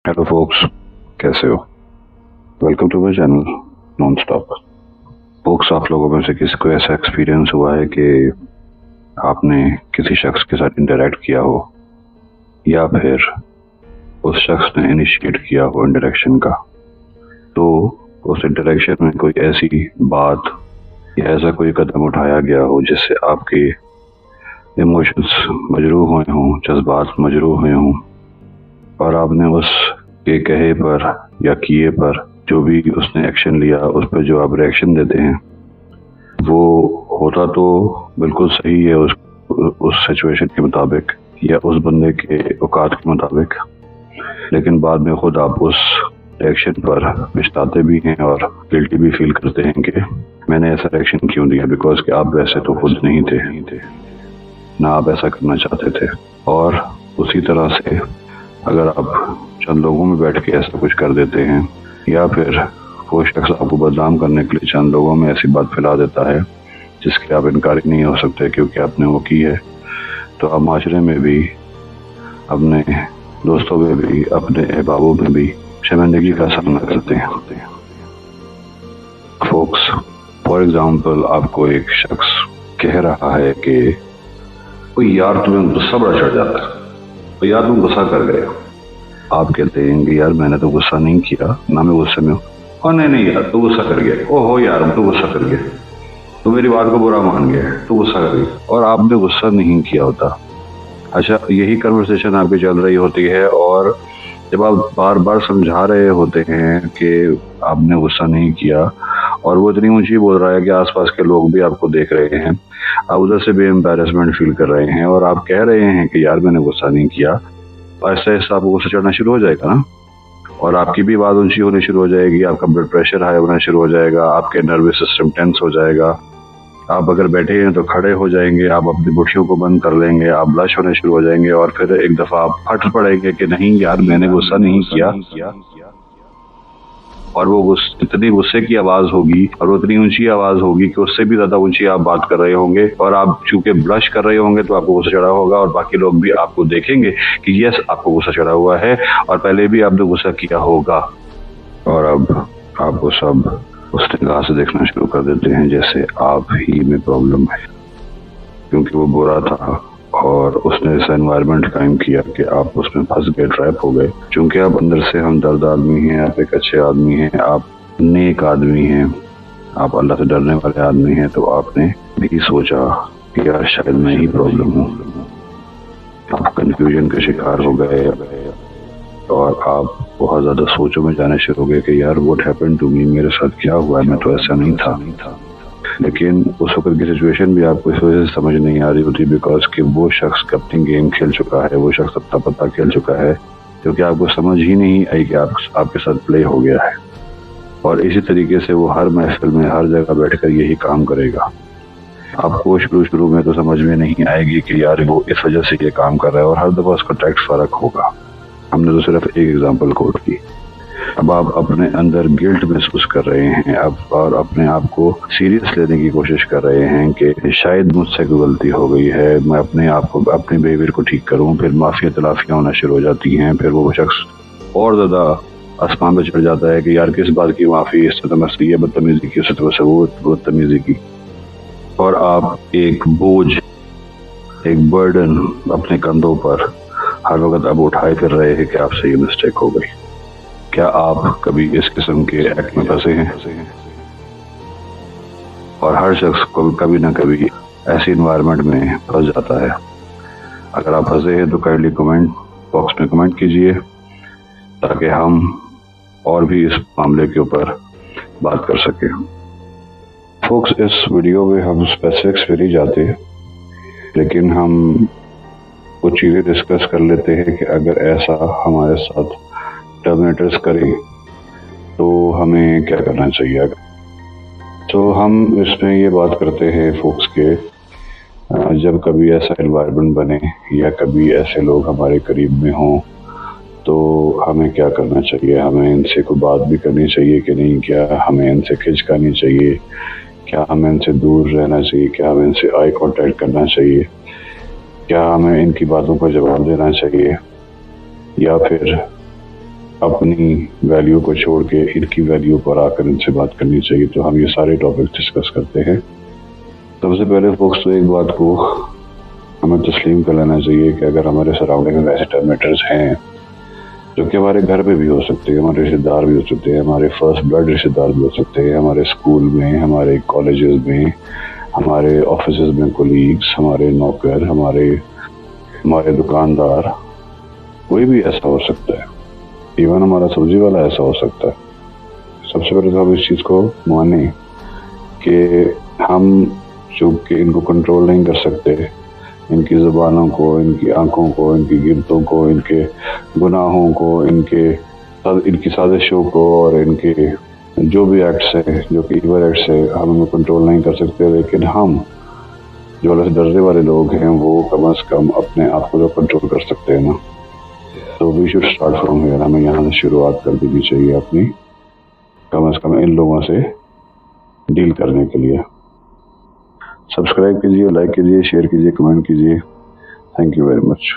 Hello folks, कैसे हो? Welcome to my channel non stop. Folks, आप लोगों में से किसी को ऐसा एक्सपीरियंस हुआ है कि आपने किसी शख्स के साथ इंटरेक्ट किया हो या फिर उस शख्स ने इनिशिएट किया हो इंटरेक्शन का, तो उस इंटरेक्शन में कोई ऐसी बात या ऐसा कोई कदम उठाया गया हो जिससे आपके इमोशंस मजरूह हुए हों, जज्बात मजरूह हुए हों, और आपने उसके कहे पर या किए पर जो भी उसने एक्शन लिया उस पर जो आप रिएक्शन देते हैं वो होता तो बिल्कुल सही है उस सिचुएशन के मुताबिक या उस बंदे के औकात के मुताबिक, लेकिन बाद में खुद आप उस रिएक्शन पर पछताते भी हैं और गिल्टी भी फील करते हैं कि मैंने ऐसा रिएक्शन क्यों दिया, बिकॉज कि आप वैसे तो खुद नहीं थे ना आप ऐसा करना चाहते थे। और उसी तरह से अगर आप चंद लोगों में बैठ के ऐसा कुछ कर देते हैं या फिर कोई शख्स आपको बदनाम करने के लिए चंद लोगों में ऐसी बात फैला देता है जिसके आप इनकारी नहीं हो सकते क्योंकि आपने वो की है, तो आप माशरे में भी, अपने दोस्तों में भी, अपने अहबाबों में भी शर्मिंदगी का सामना करते हैं। फोक्स, फॉर एग्जाम्पल, आपको एक शख्स कह रहा है कि कोई यार तुम्हें गुस्सा बड़ा चढ़ जाता है, तो यार तुम गुस्सा कर गए। आप कहते हैं कि यार मैंने तो गुस्सा नहीं किया, ना मैं गुस्से में हूँ। और नहीं यार तू गुस्सा कर गया, ओहो यार तू गुस्सा कर गया, तू मेरी बात को बुरा मान गया, तू गुस्सा कर गया, और आपने गुस्सा नहीं किया होता। अच्छा, यही कन्वर्सेशन आपकी चल रही होती है और जब आप बार बार समझा रहे होते हैं कि आपने गुस्सा नहीं किया और वो इतनी ऊंची बोल रहा है कि आसपास के लोग भी आपको देख रहे हैं, आप उधर से भी एम्बैरेसमेंट फील कर रहे हैं और आप कह रहे हैं कि यार मैंने गुस्सा नहीं किया, ऐसा ऐसा आपको गुस्सा चढ़ना शुरू हो जाएगा ना, और आपकी भी आवाज़ ऊंची होनी शुरू हो जाएगी, आपका ब्लड प्रेशर हाई होना शुरू हो जाएगा, आपके नर्वस सिस्टम टेंस हो जाएगा, आप अगर बैठे हैं तो खड़े हो जाएंगे, आप अपनी मुट्ठियों को बंद कर लेंगे, आप ब्लश होने शुरू हो जाएंगे और फिर एक दफ़ा आप फट पड़ेंगे कि नहीं यार मैंने गुस्सा नहीं किया। और वो इतनी गुस्से की आवाज़ होगी और उतनी ऊंची आवाज़ होगी कि उससे भी ज़्यादा ऊंची आप बात कर रहे होंगे और आप चूंकि ब्लश कर रहे होंगे तो आपको गुस्सा चढ़ा होगा और बाकी लोग भी आपको देखेंगे कि यस आपको गुस्सा चढ़ा हुआ है और पहले भी आपने गुस्सा किया होगा, और अब आपको सब उस निगाह से देखना शुरू कर देते हैं जैसे आप ही में प्रॉब्लम है, क्योंकि वो बुरा था और उसने ऐसा एनवायरनमेंट कायम किया कि आप उसमें फंस गए, ट्रैप हो गए। चूंकि आप अंदर से हमदर्द आदमी हैं, आप एक अच्छे आदमी हैं, आप नेक आदमी हैं, आप अल्लाह से डरने वाले आदमी हैं, तो आपने भी सोचा कि यार शायद मैं ही प्रॉब्लम हूँ। आप कंफ्यूजन के शिकार हो गए और आप बहुत ज़्यादा सोचों में जाने शुरू हो गए कि यार व्हाट हैपेंड टू मी, मेरे साथ क्या हुआ है, मैं तो ऐसा नहीं था। लेकिन उस वक्त की सिचुएशन भी आपको इस वजह से समझ नहीं आ रही होती बिकॉज कि वो शख्स अपनी गेम खेल चुका है, वो शख्स अपना पत्ता खेल चुका है, क्योंकि आपको समझ ही नहीं आई कि आपके साथ प्ले हो गया है। और इसी तरीके से वो हर महफिल में हर जगह बैठकर यही काम करेगा। आपको शुरू में तो समझ में नहीं आएगी कि यार वो इस वजह से ये काम कर रहा है और हर दफ़ा उसका टैक्स फ़र्क होगा। हमने तो सिर्फ एक एग्जाम्पल कोट की। अब आप अपने अंदर गिल्ट महसूस कर रहे हैं अब और अपने आप को सीरियस लेने की कोशिश कर रहे हैं कि शायद मुझसे कोई गलती हो गई है, मैं अपने आप को, अपने बिहेवियर को ठीक करूं। फिर माफिया तलाफियाँ होना शुरू हो जाती हैं, फिर वो शख्स और ज़्यादा आसमान पर चढ़ जाता है कि यार किस बात की माफ़ी, इससे तो मैंने ये बदतमीजी की, उससे तो वैसे वो बदतमीजी की, और आप एक बोझ, एक बर्डन अपने कंधों पर हर वक्त अब उठाए फिर रहे हैं कि आपसे ये मिस्टेक हो गई। क्या आप कभी इस किस्म के एक्ट में फंसे हैं? और हर शख्स को कभी ना कभी ऐसी इन्वायरमेंट में फंस जाता है। अगर आप फंसे हैं तो काइंडली कमेंट बॉक्स में कमेंट कीजिए ताकि हम और भी इस मामले के ऊपर बात कर सकें। फोक्स, इस वीडियो में हम स्पेसिफिक्स पे नहीं जाते, लेकिन हम कुछ चीज़ें डिस्कस कर लेते हैं कि अगर ऐसा हमारे साथ टर्मिनेटर्स करें तो हमें क्या करना चाहिए। तो हम इसमें ये बात करते हैं फोक्स के जब कभी ऐसा एनवायरनमेंट बने या कभी ऐसे लोग हमारे करीब में हों तो हमें क्या करना चाहिए। हमें इनसे कोई बात भी करनी चाहिए कि नहीं, क्या हमें इनसे खिंचकानी चाहिए, क्या हमें इनसे दूर रहना चाहिए, क्या हमें इनसे आई कांटेक्ट करना चाहिए, क्या हमें इनकी बातों पर जवाब देना चाहिए, या फिर अपनी वैल्यू को छोड़ के इनकी वैल्यू पर आकर इनसे बात करनी चाहिए। तो हम ये सारे टॉपिक डिस्कस करते हैं। सबसे पहले फोक्स तो एक बात को हमें तस्लीम कर लेना चाहिए कि अगर हमारे सराउंडिंग में वैसे टर्मिनेटर्स हैं जो कि हमारे घर पे भी हो सकते हैं, हमारे रिश्तेदार भी हो सकते हैं, हमारे फर्स्ट ब्लड रिश्तेदार भी हो सकते हैं, हमारे स्कूल में, हमारे कॉलेजेस में, हमारे ऑफिसेज में कोलीग्स, हमारे नौकर, हमारे दुकानदार, कोई भी ऐसा हो सकता है। इवन हमारा सब्जी वाला ऐसा हो सकता है। सबसे पहले तो हम इस चीज़ को माने कि हम चूँकि इनको कंट्रोल नहीं कर सकते, इनकी ज़ुबानों को, इनकी आंखों को, इनकी गिरतों को, इनके गुनाहों को, इनकी साजिशों को और इनके जो भी एक्ट्स हैं, जो कि इवल एक्ट्स है, हम उनको कंट्रोल नहीं कर सकते। लेकिन हम जो अल्लाह से डरने वाले लोग हैं वो कम अज़ कम अपने आप को तो कंट्रोल कर सकते हैं ना। तो we should start from here. हमें यहाँ से शुरुआत कर देनी चाहिए अपनी, कम अज़ कम इन लोगों से डील करने के लिए। सब्सक्राइब कीजिए, लाइक कीजिए, शेयर कीजिए, कमेंट कीजिए। Thank you very much.